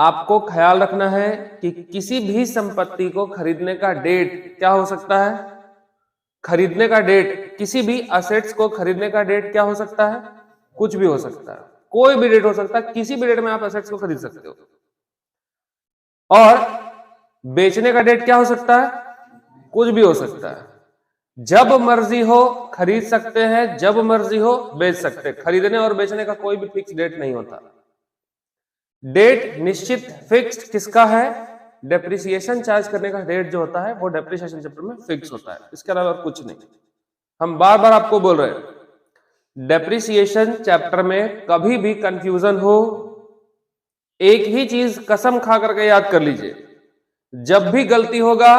आपको ख्याल रखना है कि किसी भी संपत्ति को खरीदने का डेट क्या हो सकता है, खरीदने का डेट, किसी भी असेट्स को खरीदने का डेट क्या हो सकता है, कुछ भी हो सकता है, कोई भी डेट हो सकता है, किसी भी डेट में आप असेट्स को खरीद सकते हो। और बेचने का डेट क्या हो सकता है, कुछ भी हो सकता है। जब मर्जी हो खरीद सकते हैं, जब मर्जी हो बेच सकते हैं। खरीदने और बेचने का कोई भी फिक्स डेट नहीं होता। डेट निश्चित फिक्स्ड किसका है, डेप्रिसिएशन चार्ज करने का डेट जो होता है वो डेप्रिसिएशन चैप्टर में फिक्स होता है, इसके अलावा कुछ नहीं। हम बार बार आपको बोल रहे हैं डेप्रिसिएशन चैप्टर में कभी भी कंफ्यूजन हो, एक ही चीज कसम खा करके याद कर लीजिए, जब भी गलती होगा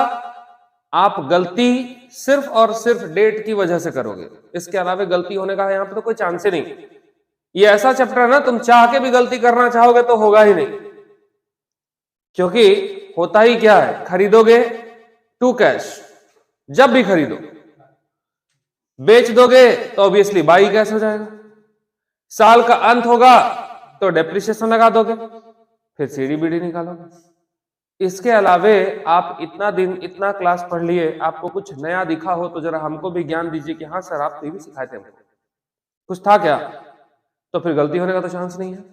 आप गलती सिर्फ और सिर्फ डेट की वजह से करोगे, इसके अलावा गलती होने का यहां पे तो कोई चांस ही नहीं। ये ऐसा चैप्टर है ना, तुम चाह के भी गलती करना चाहोगे तो होगा ही नहीं, क्योंकि होता ही क्या है, खरीदोगे टू कैश, जब भी खरीदो, बेच दोगे तो ऑब्वियसली बाई कैश हो जाएगा, साल का अंत होगा तो डेप्रिसिएशन लगा दोगे, फिर सीडी बीडी निकालोगे। इसके अलावे आप इतना दिन इतना क्लास पढ़ लिए, आपको कुछ नया दिखा हो तो जरा हमको भी ज्ञान दीजिए कि हाँ सर आप तो ये भी सिखाए थे हमको, कुछ था क्या, तो फिर गलती होने का तो चांस नहीं है।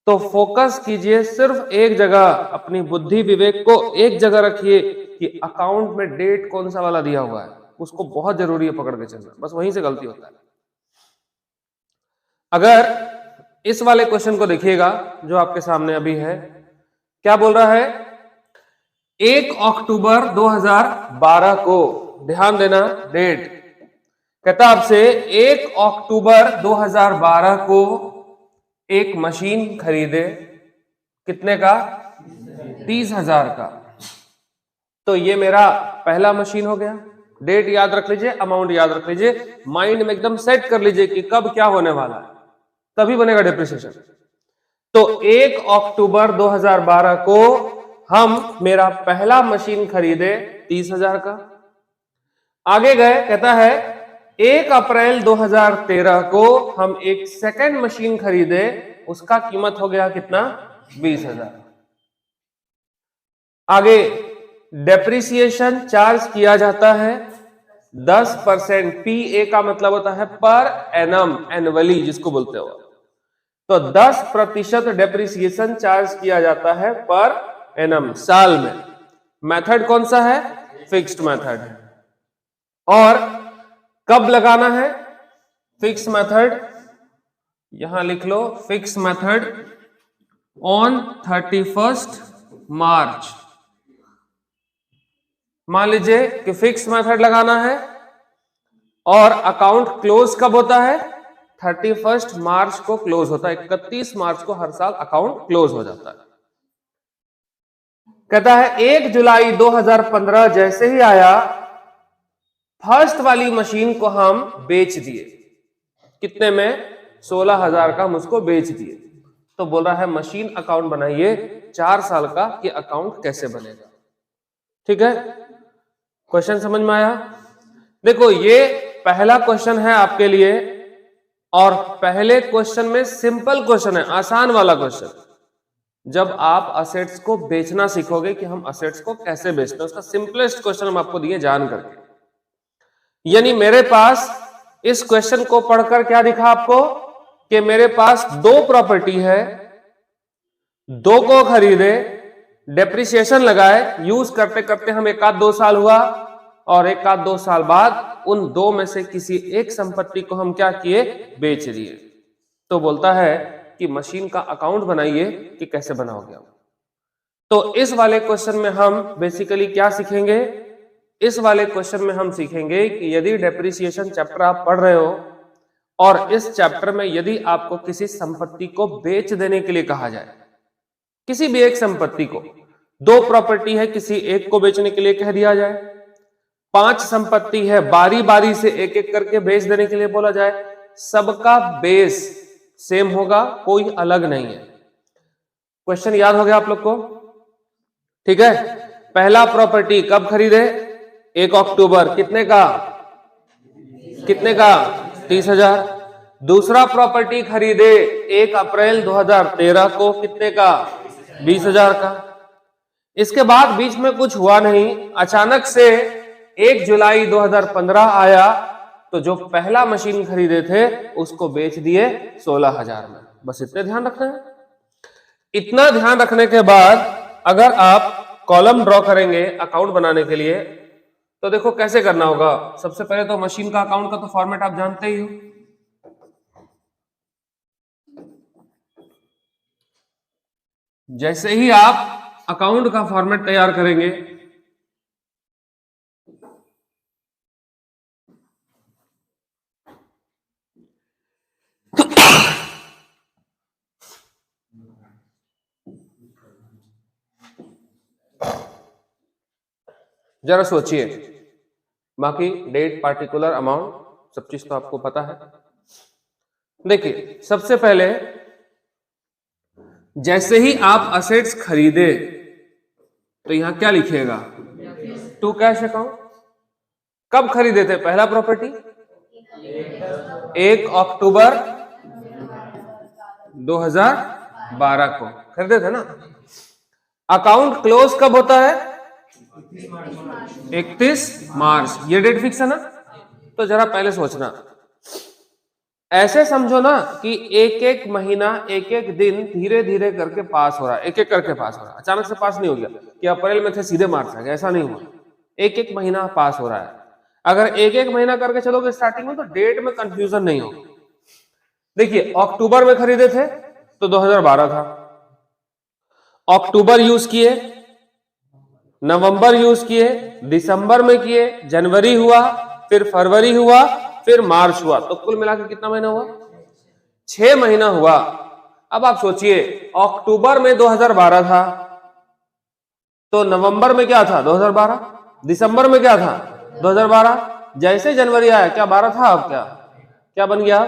तो फोकस कीजिए सिर्फ एक जगह, अपनी बुद्धि विवेक को एक जगह रखिए कि अकाउंट में डेट कौन सा वाला दिया हुआ है, उसको बहुत जरूरी है पकड़ के चलना, बस वहीं से गलती होता है। अगर इस वाले क्वेश्चन को देखिएगा जो आपके सामने अभी है, क्या बोल रहा है, 1 अक्टूबर 2012 को, ध्यान देना डेट, कहता आपसे 1 अक्टूबर 2012 को एक मशीन खरीदे, कितने का, 30,000 का। तो ये मेरा पहला मशीन हो गया। डेट याद रख लीजिए, अमाउंट याद रख लीजिए, माइंड में एकदम सेट कर लीजिए कि कब क्या होने वाला है, तभी बनेगा डेप्रिसिएशन। तो 1 अक्टूबर 2012 को हम मेरा पहला मशीन खरीदे 30,000 का। आगे गए, कहता है 1 अप्रैल 2013 को हम एक सेकंड मशीन खरीदे, उसका कीमत हो गया कितना, 20,000। आगे डेप्रिसिएशन चार्ज किया जाता है 10%, पीए का मतलब होता है पर एनम, एनुअली जिसको बोलते हो, तो 10% डेप्रिसिएशन चार्ज किया जाता है पर एनम, साल में। मेथड कौन सा है, फिक्स्ड मेथड है। और कब लगाना है, फिक्स मेथड, यहां लिख लो, फिक्स मेथड ऑन 31 मार्च। मान लीजिए कि फिक्स मेथड लगाना है और अकाउंट क्लोज कब होता है, 31 मार्च को क्लोज होता है, 31 मार्च को हर साल अकाउंट क्लोज हो जाता है। कहता है 1 जुलाई 2015 जैसे ही आया, फर्स्ट वाली मशीन को हम बेच दिए, कितने में, 16,000 का हम उसको बेच दिए। तो बोल रहा है मशीन अकाउंट बनाइए 4 साल का, कि अकाउंट कैसे बनेगा। ठीक है, क्वेश्चन समझ में आया। देखो ये पहला क्वेश्चन है आपके लिए, और पहले क्वेश्चन में सिंपल क्वेश्चन है, आसान वाला क्वेश्चन। जब आप असेट्स को बेचना सीखोगे कि हम असेट्स को कैसे बेचते हैं, उसका सिंपलेस्ट क्वेश्चन हम आपको दिए जान करके। यानी मेरे पास इस क्वेश्चन को पढ़कर क्या दिखा आपको, कि मेरे पास 2 प्रॉपर्टी है, 2 को खरीदे, डेप्रिसिएशन लगाए, यूज करते करते हम 1-2 साल हुआ, और 1-2 साल बाद उन 2 में से किसी एक संपत्ति को हम क्या किए, बेच दिए। तो बोलता है कि मशीन का अकाउंट बनाइए कि कैसे बनाओगे। तो इस वाले क्वेश्चन में हम बेसिकली क्या सीखेंगे, इस वाले क्वेश्चन में हम सीखेंगे कि यदि डेप्रिसिएशन चैप्टर आप पढ़ रहे हो और इस चैप्टर में यदि आपको किसी संपत्ति को बेच देने के लिए कहा जाए, किसी भी एक संपत्ति को, 2 प्रॉपर्टी है, किसी एक को बेचने के लिए कह दिया जाए, 5 संपत्ति है, बारी बारी से एक एक करके बेच देने के लिए बोला जाए, सबका बेस सेम होगा, कोई अलग नहीं है। क्वेश्चन याद हो गया आप लोग को, ठीक है। पहला प्रॉपर्टी कब खरीदे, 1 अक्टूबर, कितने का, 30,000। दूसरा प्रॉपर्टी खरीदे 1 अप्रैल 2013 को, कितने का, 20,000 का। इसके बाद बीच में कुछ हुआ नहीं, अचानक से 1 जुलाई 2015 आया तो जो पहला मशीन खरीदे थे उसको बेच दिए 16,000 में। बस इतने ध्यान रखना है। इतना ध्यान रखने के बाद अगर आप कॉलम ड्रॉ करेंगे अकाउंट बनाने के लिए तो देखो कैसे करना होगा। सबसे पहले तो मशीन का अकाउंट का तो फॉर्मेट आप जानते ही हो। जैसे ही आप अकाउंट का फॉर्मेट तैयार करेंगे जरा सोचिए, बाकी डेट, पार्टिकुलर, अमाउंट सब चीज तो आपको पता है। देखिए सबसे पहले जैसे ही आप असेट्स खरीदे तो यहां क्या लिखिएगा, टू कैश अकाउंट। कब खरीदे थे पहला प्रॉपर्टी? 1 अक्टूबर 2012 को खरीदे थे ना। अकाउंट क्लोज कब होता है? 31 मार्च। ये डेट फिक्स है ना। तो जरा पहले सोचना, ऐसे समझो ना कि एक एक महीना, एक एक दिन धीरे धीरे करके पास हो रहा है, एक एक करके पास हो रहा है। अचानक से पास नहीं हो गया कि अप्रैल में थे सीधे मार्च आ गया, ऐसा नहीं हुआ। एक एक महीना पास हो रहा है। अगर एक एक महीना करके चलोगे स्टार्टिंग में तो डेट में कंफ्यूजन नहीं होगा। देखिए अक्टूबर में खरीदे थे तो 2012 था, अक्टूबर यूज किए, नवंबर यूज किए, दिसंबर में किए, जनवरी हुआ, फिर फरवरी हुआ, फिर मार्च हुआ, तो कुल मिलाकर कितना महीना हुआ? 6 महीना हुआ। अब आप सोचिए अक्टूबर में 2012 था तो नवंबर में क्या था? 2012। दिसंबर में क्या था? 2012। जैसे जनवरी आया क्या 12 था? अब क्या बन गया?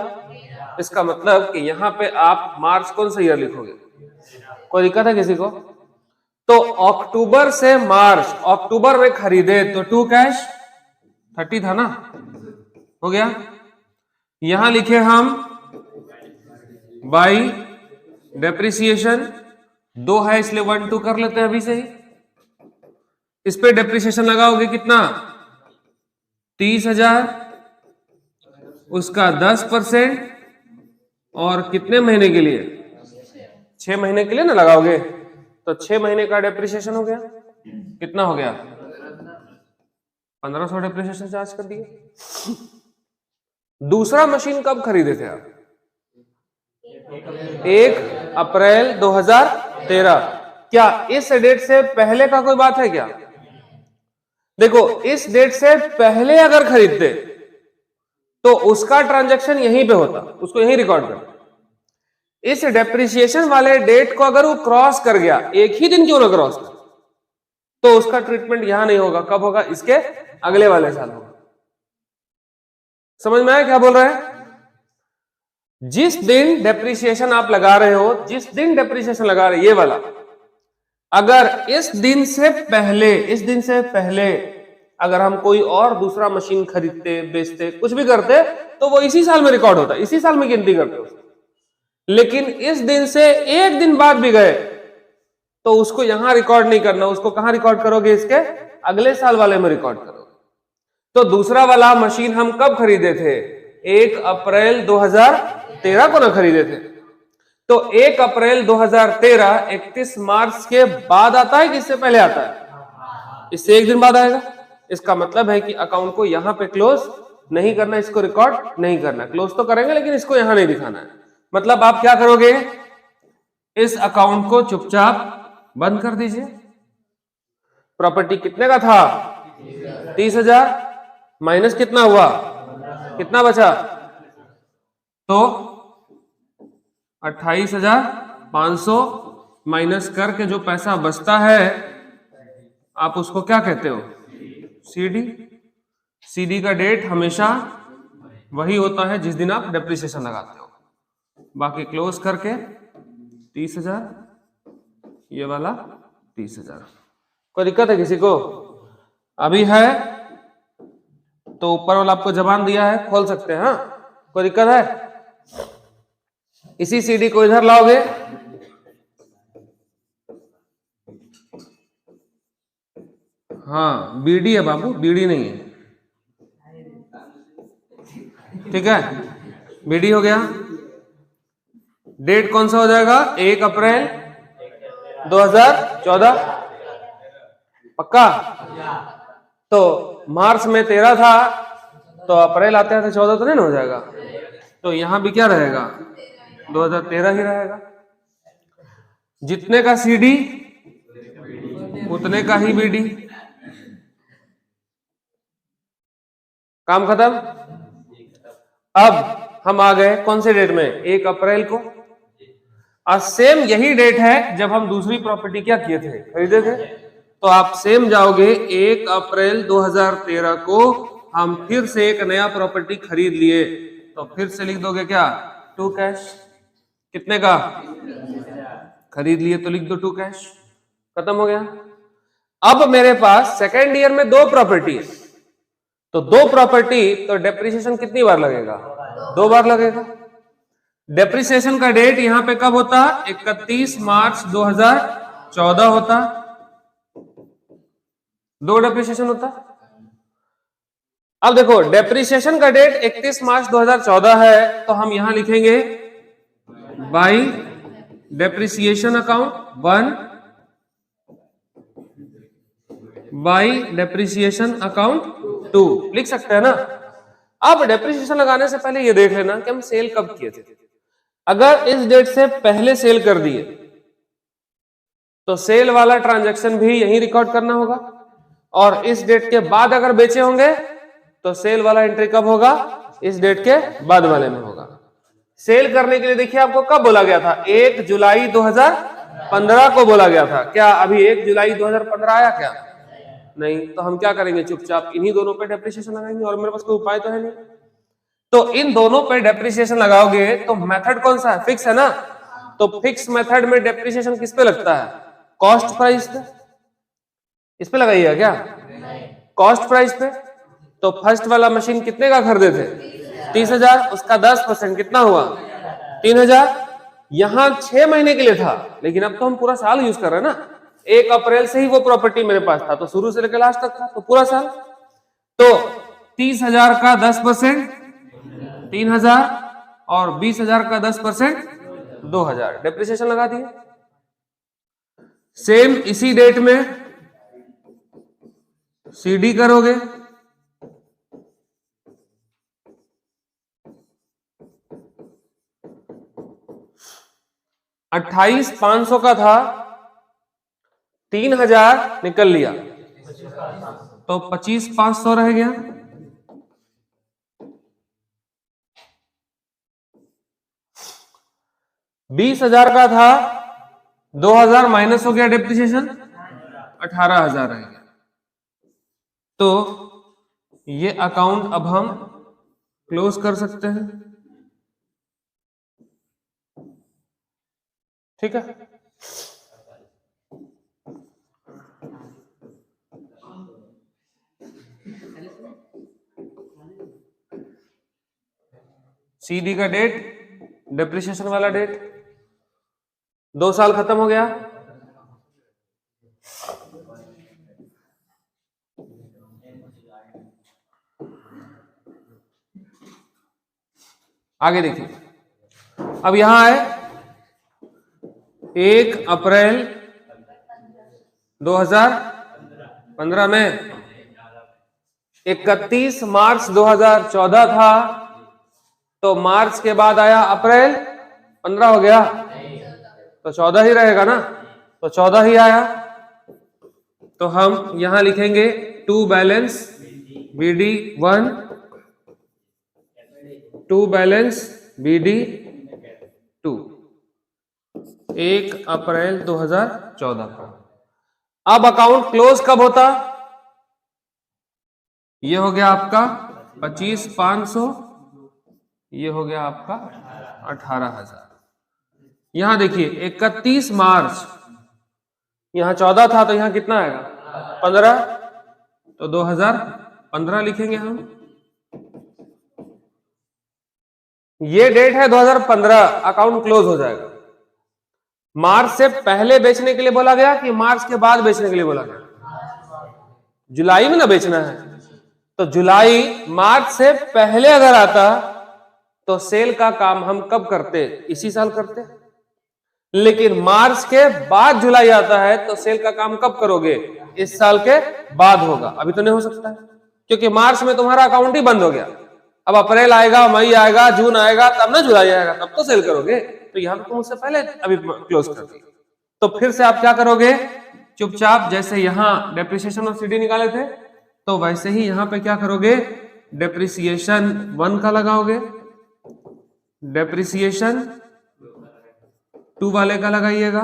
इसका मतलब कि यहां पे आप मार्च कौन सा ईयर लिखोगे? कोई दिक्कत है किसी को? तो अक्टूबर से मार्च, अक्टूबर में खरीदे तो टू कैश 30 था ना, हो गया। यहां लिखे हम बाई डेप्रिसिएशन, 2 है इसलिए 1 2 कर लेते हैं अभी से ही। इस पे डेप्रिसिएशन लगाओगे कितना? 30,000, उसका 10%, और कितने महीने के लिए? 6 महीने के लिए ना लगाओगे, तो 6 महीने का डेप्रिसिएशन हो गया। कितना हो गया? 1500 डेप्रिसिएशन चार्ज कर दिए। दूसरा मशीन कब खरीदे थे आप? 1 अप्रैल 2013। क्या इस डेट से पहले का कोई बात है क्या? देखो इस डेट से पहले अगर खरीदते तो उसका ट्रांजैक्शन यहीं पे होता, उसको यहीं रिकॉर्ड करते। इस डेप्रिसिएशन वाले डेट को अगर वो क्रॉस कर गया, एक ही दिन क्यों ना क्रॉस कर, तो उसका ट्रीटमेंट यहां नहीं होगा। कब होगा? इसके अगले वाले साल होगा। समझ में आया क्या बोल रहे हैं? जिस दिन डेप्रिसिएशन आप लगा रहे हो, जिस दिन डेप्रिसिएशन लगा रहे ये वाला, अगर इस दिन से पहले अगर हम कोई और दूसरा मशीन खरीदते, बेचते, कुछ भी करते तो वो इसी साल में रिकॉर्ड होता, इसी साल में गिनती करते हो। लेकिन इस दिन से एक दिन बाद भी गए तो उसको यहां रिकॉर्ड नहीं करना, उसको कहां रिकॉर्ड करोगे? इसके अगले साल वाले में रिकॉर्ड करोगे। तो दूसरा वाला मशीन हम कब खरीदे थे? 1 अप्रैल 2013 को ना खरीदे थे। तो 1 अप्रैल 2013 31 मार्च के बाद आता है कि इससे पहले आता है? इससे एक दिन बाद आएगा। इसका मतलब है कि अकाउंट को यहां पे क्लोज नहीं करना, इसको रिकॉर्ड नहीं करना। क्लोज तो करेंगे लेकिन इसको यहां नहीं दिखाना है। मतलब आप क्या करोगे? इस अकाउंट को चुपचाप बंद कर दीजिए। प्रॉपर्टी कितने का था? 30,000 माइनस कितना हुआ? कितना बचा? तो 28,500 माइनस करके जो पैसा बचता है आप उसको क्या कहते हो? सीडी। सीडी का डेट हमेशा वही होता है जिस दिन आप डेप्रिसिएशन लगाते हो। बाकी क्लोज करके 30,000, ये वाला 30,000। कोई दिक्कत है किसी को? अभी है तो ऊपर वाला आपको जबान दिया है, खोल सकते हैं। हाँ कोई दिक्कत है? इसी सीडी को इधर लाओगे हाँ बीडी है बाबू, बीडी नहीं है, ठीक है, बीडी हो गया। डेट कौन सा हो जाएगा? 1 अप्रैल 2014, पक्का? तो मार्च में 13 था, तो अप्रैल आते आते 14 तो नहीं ना हो जाएगा, तो यहां भी क्या रहेगा? 2013 ही रहेगा। जितने का सीडी उतने का ही बीडी। काम खत्म। अब हम आ गए कौन से डेट में? 1 अप्रैल को। और सेम यही डेट है जब हम दूसरी प्रॉपर्टी क्या किए थे? खरीदे थे। तो आप सेम जाओगे 1 अप्रैल 2013 को हम फिर से एक नया प्रॉपर्टी खरीद लिए, तो फिर से लिख दोगे क्या? 2 कैश। कितने का खरीद लिए तो लिख दो 2 कैश। खत्म हो गया। अब मेरे पास सेकेंड ईयर में 2 प्रॉपर्टी है, तो 2 प्रॉपर्टी, तो डेप्रिसिएशन कितनी बार लगेगा? 2 बार लगेगा। डेप्रिसिएशन का डेट यहां पे कब होता? 31 मार्च 2014 होता। 2 डेप्रिसिएशन होता। अब देखो डेप्रिसिएशन का डेट 31 मार्च 2014 है, तो हम यहां लिखेंगे by depreciation account 1 by depreciation account 2 लिख सकते हैं ना। अब डेप्रिसिएशन लगाने से पहले ये देख लेना कि हम सेल कब किए थे। अगर इस डेट से पहले सेल कर दिए तो सेल वाला ट्रांजैक्शन भी यहीं रिकॉर्ड करना होगा, और इस डेट के बाद अगर बेचे होंगे तो सेल वाला एंट्री कब होगा? इस डेट के बाद वाले में होगा। सेल करने के लिए देखिए आपको कब बोला गया था? 1 जुलाई 2015 को बोला गया था। क्या अभी 1 जुलाई 2015 आया क्या? नहीं। तो हम क्या करेंगे? चुपचाप इन्हीं दोनों पे डेप्रिसिएशन लगाएंगे, और मेरे पास कोई उपाय तो है नहीं। तो इन दोनों पे डेप्रिसिएशन लगाओगे तो मेथड कौन सा है? फिक्स है ना। तो फिक्स मेथड में डेप्रिसिएशन किस पे लगता है? कॉस्ट प्राइस पे। इस पे लगाइएगा क्या? कॉस्ट प्राइस पे। तो फर्स्ट वाला मशीन कितने का खरीदे थे? 30,000। उसका 10% कितना हुआ? 3,000। यहां 6 महीने के लिए था, लेकिन अब तो हम पूरा साल यूज कर रहे हैं ना। 1 अप्रैल से ही वो प्रॉपर्टी मेरे पास था, तो शुरू से लेकर लास्ट तक था, तो पूरा साल। तो 30,000 का 10% 3,000, और 20,000 का 10% 2,000। डेप्रिसिएशन लगा दिए। सेम इसी डेट में सीडी करोगे, $28,500 का था, 3,000 निकल लिया, तो 25,500 रह गया। $20,000 का था, 2,000 माइनस हो गया डेप्रिसिएशन, 18,000 रह गया। तो ये अकाउंट अब हम क्लोज कर सकते हैं। ठीक है। सीडी का डेट, डेप्रिसिएशन वाला डेट, 2 साल खत्म हो गया। आगे देखिए, अब यहां आए 1 अप्रैल 2015 में 31 मार्च 2014 था, तो मार्च के बाद आया अप्रैल, 15 हो गया, तो 14 ही रहेगा ना, तो 14 ही आया। तो हम यहां लिखेंगे to balance BD 1, to balance BD 2, 1 अप्रैल 2014 को। अब अकाउंट क्लोज कब होता? ये हो गया आपका 25,500, ये हो गया आपका 18,000। यहां देखिए 31 मार्च, यहां 14 था, तो यहां कितना आएगा? 15, तो 2015 लिखेंगे हम। ये डेट है 2015, अकाउंट क्लोज हो जाएगा। मार्च से पहले बेचने के लिए बोला गया कि मार्च के बाद बेचने के लिए बोला गया? जुलाई में ना बेचना है, तो जुलाई मार्च से पहले अगर आता तो सेल का काम हम कब करते? इसी साल करते। लेकिन मार्च के बाद जुलाई आता है तो सेल का काम कब करोगे? इस साल के बाद होगा। अभी तो नहीं हो सकता है, क्योंकि मार्च में तुम्हारा अकाउंट ही बंद हो गया। अब अप्रैल आएगा, मई आएगा, जून आएगा, तब ना जुलाई आएगा, तब तो सेल करोगे। तो यहां पे तुम उससे पहले अभी क्लोज कर दिए। तो फिर से आप क्या करोगे? चुपचाप जैसे यहां डेप्रिसिएशन ऑफ सीडी निकाले थे, तो वैसे ही यहां पे क्या करोगे? डेप्रिसिएशन 1 का लगाओगे, डेप्रिसिएशन 2 वाले का लगाइएगा,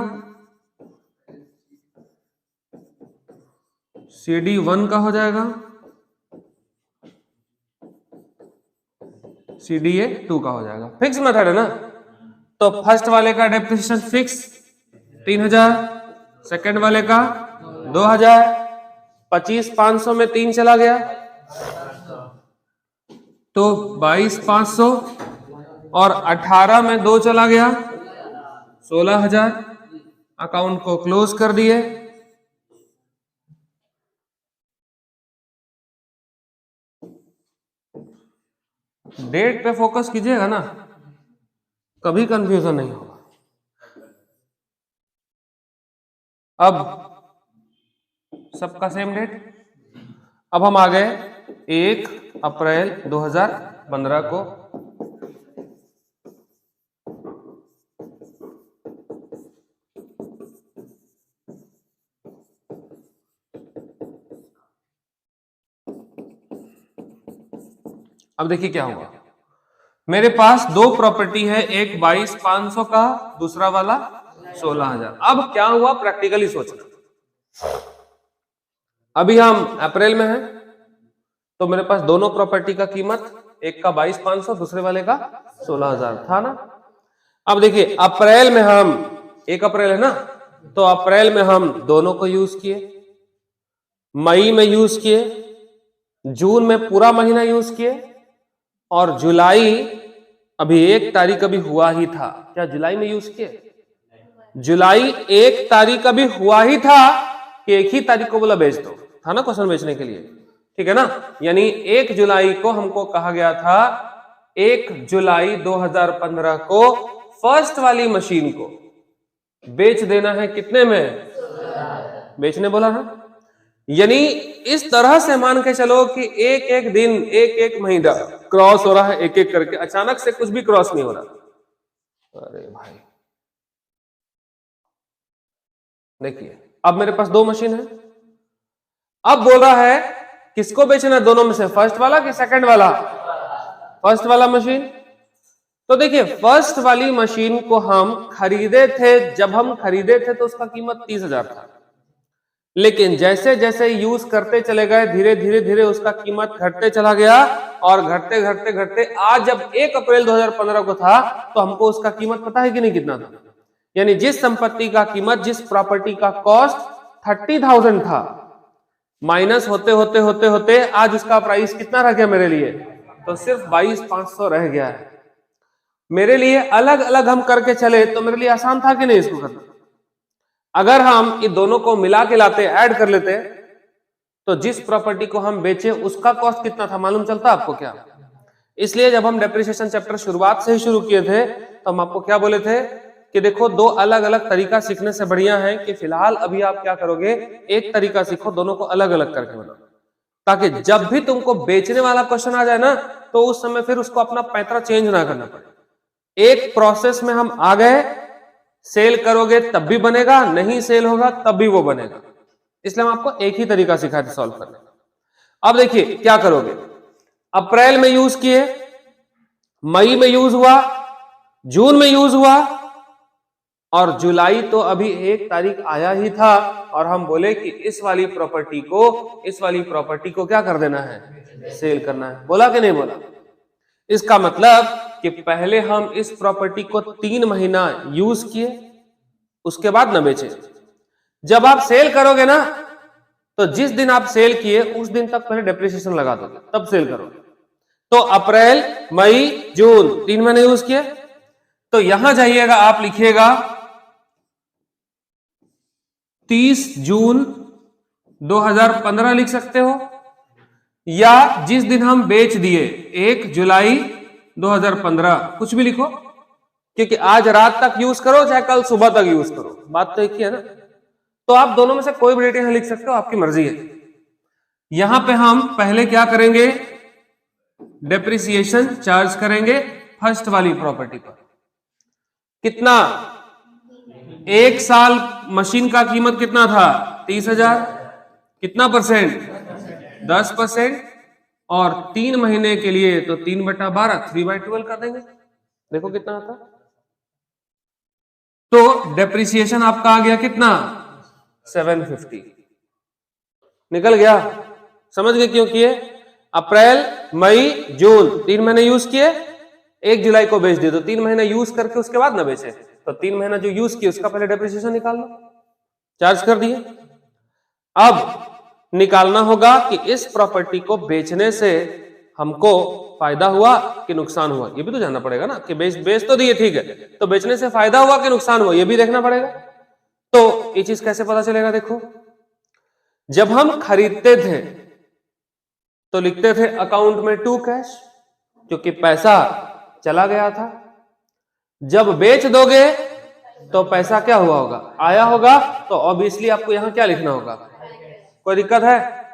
सीडी 1 का हो जाएगा, सीडीए 2 का हो जाएगा। फिक्स मेथड है ना। तो फर्स्ट वाले का डेप्रिसिएशन फिक्स 3000, सेकंड वाले का 2000, 25,500 में 3 चला गया तो 22,500, और 18 में 2 चला गया 16,000। अकाउंट को क्लोज कर दिए। डेट पे फोकस कीजिएगा ना, कभी कंफ्यूजन नहीं होगा। अब सबका सेम डेट। अब हम आ गए 1 अप्रैल 2015 को। अब देखिए क्या हुआ। मेरे पास 2 प्रॉपर्टी है, एक 22,500 का, दूसरा वाला 16,000। अब क्या हुआ प्रैक्टिकली सोचना। अभी हम अप्रैल में हैं, तो मेरे पास दोनों प्रॉपर्टी का कीमत, एक का 22,500, दूसरे वाले का 16,000 था ना। अब देखिए अप्रैल में हम, 1 अप्रैल है ना, तो अप्रैल में हम दोनों को यूज किए, मई में यूज किए, जून में पूरा महीना यूज किए, और जुलाई अभी 1 तारीख अभी हुआ ही था। क्या जुलाई में यूज किए? जुलाई 1 तारीख अभी हुआ ही था कि 1 ही तारीख को बोला बेच दो, था ना क्वेश्चन बेचने के लिए, ठीक है ना। यानी 1 जुलाई को हमको कहा गया था, 1 जुलाई 2015 को फर्स्ट वाली मशीन को बेच देना है। कितने में? बेचने बोला है। यानी इस तरह से मान के चलो कि एक एक दिन, एक एक महीना क्रॉस हो रहा है, एक एक करके। अचानक से कुछ भी क्रॉस नहीं हो रहा। अरे भाई देखिए, अब मेरे पास 2 मशीन है। अब बोल रहा है किसको बेचना है दोनों में से, फर्स्ट वाला कि सेकंड वाला? फर्स्ट वाला मशीन। तो देखिए फर्स्ट वाली मशीन को हम खरीदे थे, जब हम खरीदे थे तो उसका कीमत 30,000 था। लेकिन जैसे जैसे यूज करते चले गए, धीरे धीरे धीरे उसका कीमत घटते चला गया, और घटते घटते घटते आज जब 1 अप्रैल 2015 को था, तो हमको उसका कीमत पता है कि नहीं कितना था? यानी जिस संपत्ति का कीमत, जिस प्रॉपर्टी का कॉस्ट 30,000 था, माइनस होते होते होते होते आज उसका प्राइस कितना रह गया मेरे लिए? तो सिर्फ 22,500 रह गया है। मेरे लिए अलग अलग हम करके चले तो मेरे लिए आसान था कि नहीं इसको करना? अगर हम इन दोनों को मिला के लाते, ऐड कर लेते, तो जिस प्रॉपर्टी को हम बेचे उसका कॉस्ट कितना था मालूम चलता आपको क्या? इसलिए जब हम डेप्रिसिएशन चैप्टर शुरुआत से ही शुरू किए थे, तो हम आपको क्या बोले थे कि देखो 2 अलग अलग तरीका सीखने से बढ़िया है कि फिलहाल अभी आप क्या करोगे, एक तरीका सीखो, दोनों को अलग अलग करके बनाओ, ताकि जब भी तुमको बेचने वाला क्वेश्चन आ जाए ना, तो उस समय फिर उसको अपना पैंतरा चेंज ना करना पड़े। एक प्रोसेस में हम आ गए, सेल करोगे तब भी बनेगा, नहीं सेल होगा तब भी वो बनेगा। इसलिए हम आपको एक ही तरीका सिखाए थे सॉल्व करने का। अब देखिए क्या करोगे। अप्रैल में यूज किए, मई में यूज हुआ, जून में यूज हुआ, और जुलाई तो अभी 1 तारीख आया ही था, और हम बोले कि इस वाली प्रॉपर्टी को क्या कर देना है? सेल करना है। बोला कि नहीं बोला? इसका मतलब कि पहले हम इस प्रॉपर्टी को 3 महीना यूज किए, उसके बाद न बेचे। जब आप सेल करोगे ना, तो जिस दिन आप सेल किए उस दिन तक पहले डेप्रिसिएशन लगा दोगे, तब सेल करोगे। तो अप्रैल, मई, जून 3 महीने यूज किए, तो यहां जाइएगा, आप लिखिएगा 30 जून 2015 लिख सकते हो, या जिस दिन हम बेच दिए 1 जुलाई 2015, कुछ भी लिखो, क्योंकि आज रात तक यूज करो चाहे कल सुबह तक यूज करो, बात तो एक ही है ना। तो आप दोनों में से कोई भी डेट यहां लिख सकते हो, आपकी मर्जी है। यहां पे हम पहले क्या करेंगे, डेप्रिसिएशन चार्ज करेंगे फर्स्ट वाली प्रॉपर्टी पर। कितना, 1 साल मशीन का कीमत कितना था, 30,000, कितना परसेंट, 10%, और 3 महीने के लिए तो 3/12, 3/12 कर देंगे, देखो कितना आता। तो डेप्रिसिएशन आपका आ गया कितना, 750, निकल गया। समझ गए क्यों किए, अप्रैल मई जून 3 महीने यूज किए, 1 जुलाई को बेच दिए, तो 3 महीने यूज करके उसके बाद ना बेचे, तो 3 महीना जो यूज किए उसका पहले डेप्रिसिएशन निकाल लो, चार्ज कर दिए। अब निकालना होगा कि इस प्रॉपर्टी को बेचने से हमको फायदा हुआ कि नुकसान हुआ, ये भी तो जानना पड़ेगा ना, कि बेच तो दिए, ठीक है, तो बेचने से फायदा हुआ कि नुकसान हुआ, ये भी देखना पड़ेगा। तो ये चीज कैसे पता चलेगा, देखो, जब हम खरीदते थे तो लिखते थे अकाउंट में टू कैश, क्योंकि पैसा चला गया था। जब बेच दोगे तो पैसा क्या हुआ होगा, आया होगा, तो ऑब्वियसली आपको यहां क्या लिखना होगा, कोई दिक्कत है,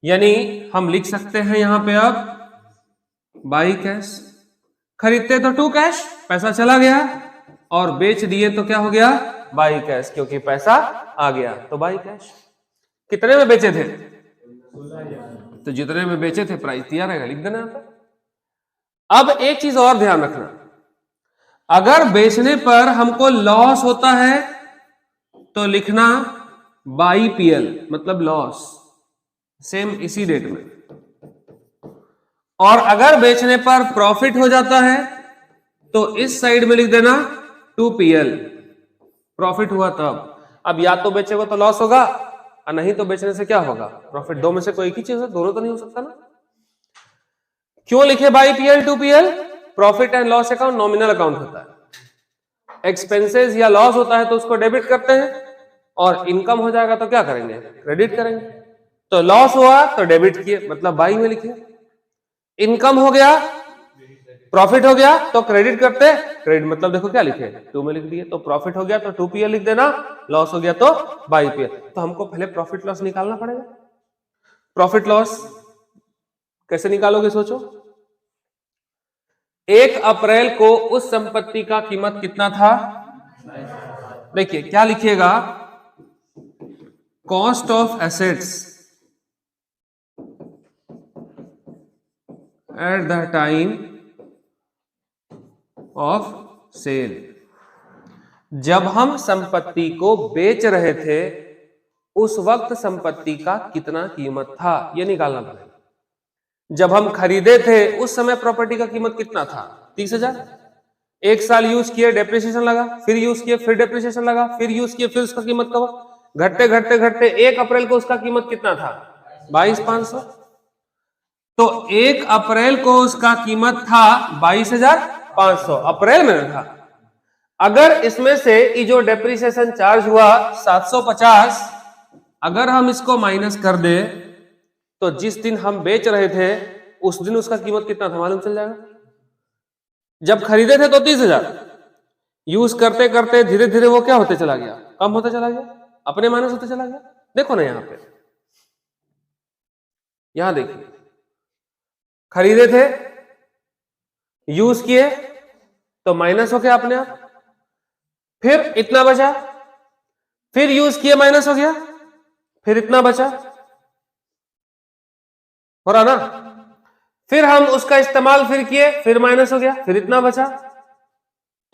यानी हम लिख सकते हैं यहां पे अब बाई कैश। खरीदते तो टू कैश, पैसा चला गया, और बेच दिए तो क्या हो गया, बाई कैश, क्योंकि पैसा आ गया, तो बाई कैश। कितने में बेचे थे, तो जितने में बेचे थे प्राइस दिया रहेगा, लिख देना यहां पर। अब एक चीज और ध्यान रखना, अगर बेचने पर हमको लॉस होता है तो लिखना बाई पीएल, मतलब लॉस, सेम इसी डेट में। और अगर बेचने पर प्रॉफिट हो जाता है तो इस साइड में लिख देना 2PL, प्रॉफिट हुआ तब। अब या तो बेचेगा तो लॉस होगा, और नहीं तो बेचने से क्या होगा, प्रॉफिट। दो में से कोई एक ही चीज है, दोनों तो नहीं हो सकता ना। क्यों लिखे by PL 2PL, profit and loss account nominal account होता है, एक्सपेंसेस या लॉस होता है तो उसको डेबिट करते हैं, और इनकम हो जाएगा तो क्या करेंगे, क्रेडिट करेंगे। तो लॉस हुआ तो डेबिट किए, मतलब बाई में लिखे, इनकम हो गया, प्रॉफिट हो गया तो क्रेडिट करते, क्रेडिट मतलब देखो क्या लिखे, 2 में लिख दिए, तो प्रॉफिट हो गया तो 2PL लिख देना, लॉस हो गया तो बाई पीएल। तो हमको पहले प्रॉफिट लॉस निकालना पड़ेगा। प्रॉफिट लॉस कैसे निकालोगे, सोचो। 1 अप्रैल को उस संपत्ति का कीमत कितना था, देखिए क्या लिखिएगा, cost of assets at the time of sale. जब हम संपत्ति को बेच रहे थे उस वक्त संपत्ति का कितना कीमत था, यह निकालना पड़ेगा। जब हम खरीदे थे उस समय प्रॉपर्टी का कीमत कितना था, 30,000। 1 साल यूज किए, डेप्रिसिएशन लगा, फिर यूज किए, फिर डेप्रिसिएशन लगा, फिर यूज किए, फिर उसका कीमत कब घटते घटते घटते 1 अप्रैल को उसका कीमत कितना था, 22,500। तो 1 अप्रैल को उसका कीमत था 22,500, अप्रैल में था। अगर इसमें से ये जो डेप्रिसिएशन चार्ज हुआ 750, अगर हम इसको माइनस कर दे तो जिस दिन हम बेच रहे थे उस दिन उसका कीमत कितना था मालूम चल जाएगा। जब खरीदे थे तो 30,000, यूज करते करते धीरे धीरे वो क्या होते चला गया, कम होते चला गया, अपने माइनस होते चला गया। देखो ना यहां पे, यहां देखिए, खरीदे थे, यूज किए तो माइनस हो गया अपने आप, फिर इतना बचा, फिर यूज किए माइनस हो गया, फिर इतना बचा, हो रहा ना, फिर हम उसका इस्तेमाल फिर किए, फिर माइनस हो गया, फिर इतना बचा,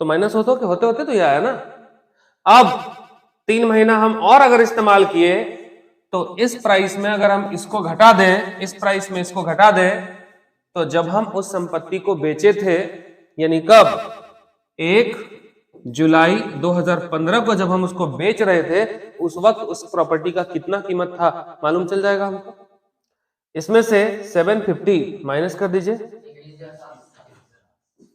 तो माइनस होते होते तो ये आया ना। अब 3 महीना हम और अगर इस्तेमाल किए तो इस प्राइस में अगर हम इसको घटा दें, इस प्राइस में इसको घटा दें, तो जब हम उस संपत्ति को बेचे थे, यानी कब, 1 जुलाई 2015 को जब हम उसको बेच रहे थे उस वक्त उस प्रॉपर्टी का कितना कीमत था मालूम चल जाएगा हमको। इसमें से 750 माइनस कर दीजिए,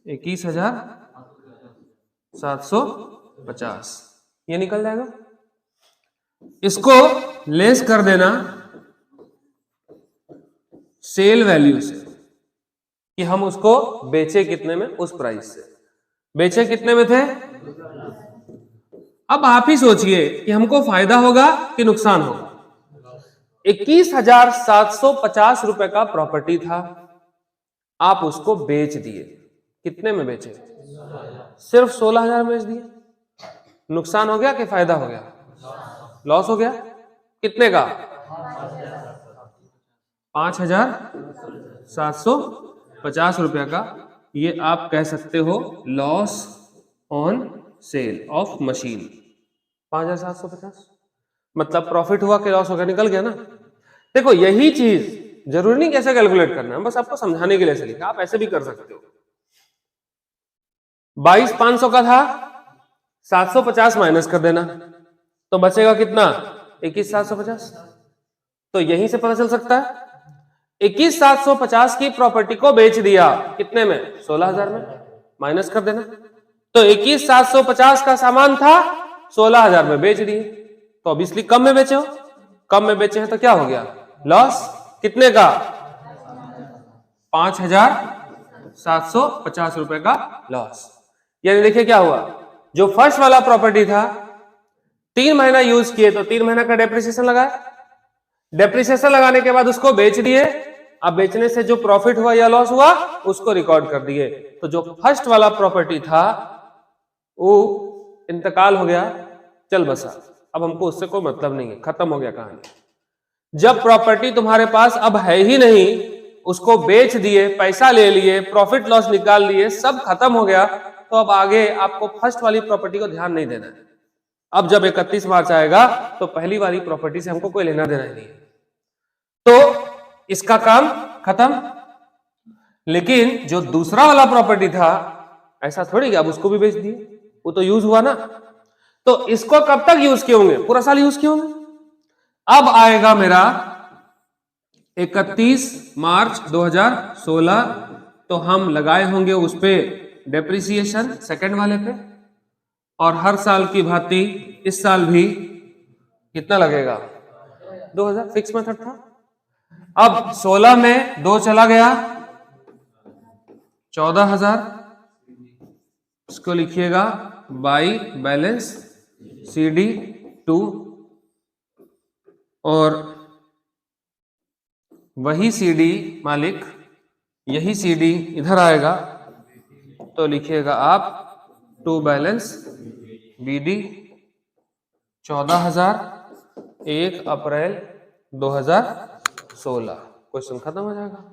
21,750, ये निकल जाएगा। इसको लेस कर देना सेल वैल्यू से, कि हम उसको बेचे कितने में, उस प्राइस से। बेचे कितने में थे? अब आप ही सोचिए कि हमको फायदा होगा कि नुकसान होगा। 21,750 रुपए का प्रॉपर्टी था, आप उसको बेच दिए। कितने में बेचे? सिर्फ 16,000 बेच दिए। नुकसान हो गया कि फायदा हो गया? लॉस हो गया। कितने का? 5,750 रुपया का। ये आप कह सकते हो loss on sale of machine. 5,750 मतलब प्रॉफिट हुआ कि लॉस हो गया? निकल गया ना। देखो यही चीज जरूरी नहीं कैसे कैलकुलेट करना है, बस आपको समझाने के लिए ऐसे लिखा, आप ऐसे भी कर सकते हो। 22,500 का था, 750 माइनस कर देना तो बचेगा कितना? 21,750। तो यहीं से पता चल सकता है 21,750 की प्रॉपर्टी को बेच दिया कितने में? 16,000 में। माइनस कर देना तो 21,750 का सामान था, 16,000 में बेच दिए, तो ऑब्वियसली कम में बेचे हो। कम में बेचे हैं तो क्या हो गया? लॉस। कितने का? 5,750 रुपए का लॉस। यानी देखिए क्या हुआ, जो फर्स्ट वाला प्रॉपर्टी था 3 महीना यूज किए तो 3 महीना का डेप्रिसिएशन लगाया, डेप्रिसिएशन लगाने के बाद उसको बेच दिए। अब बेचने से जो प्रॉफिट हुआ या लॉस हुआ उसको रिकॉर्ड कर दिए। तो जो फर्स्ट वाला प्रॉपर्टी था वो इंतकाल हो गया, चल बसा, अब हमको उससे कोई मतलब नहीं है, खत्म हो गया कहानी। जब प्रॉपर्टी तुम्हारे पास अब है ही नहीं, उसको बेच दिए, पैसा ले लिए, प्रॉफिट लॉस निकाल लिए, सब खत्म हो गया, तो अब आगे आपको फर्स्ट वाली प्रॉपर्टी को ध्यान नहीं देना है। अब जब 31 मार्च आएगा तो पहली वाली प्रॉपर्टी से हमको कोई लेना देना ही नहीं है, तो इसका काम खत्म। लेकिन जो दूसरा वाला प्रॉपर्टी था ऐसा थोड़ी कि अब उसको भी बेच दिए, वो तो यूज हुआ ना, तो इसको कब तक यूज किए होंगे? पूरा साल यूज किए होंगे। अब आएगा मेरा 31 मार्च 2016, तो हम लगाए होंगे उस पे डेप्रिसिएशन सेकंड वाले पे, और हर साल की भांति इस साल भी कितना लगेगा? 2000 फिक्स मेथड था। अब 16 में 2 चला गया, 14,000, इसको लिखिएगा बाई बैलेंस CD2, और वही CD मालिक, यही CD इधर आएगा तो लिखिएगा आप टू बैलेंस BD 14,000, 1 अप्रैल 2016। क्वेश्चन खत्म हो जाएगा।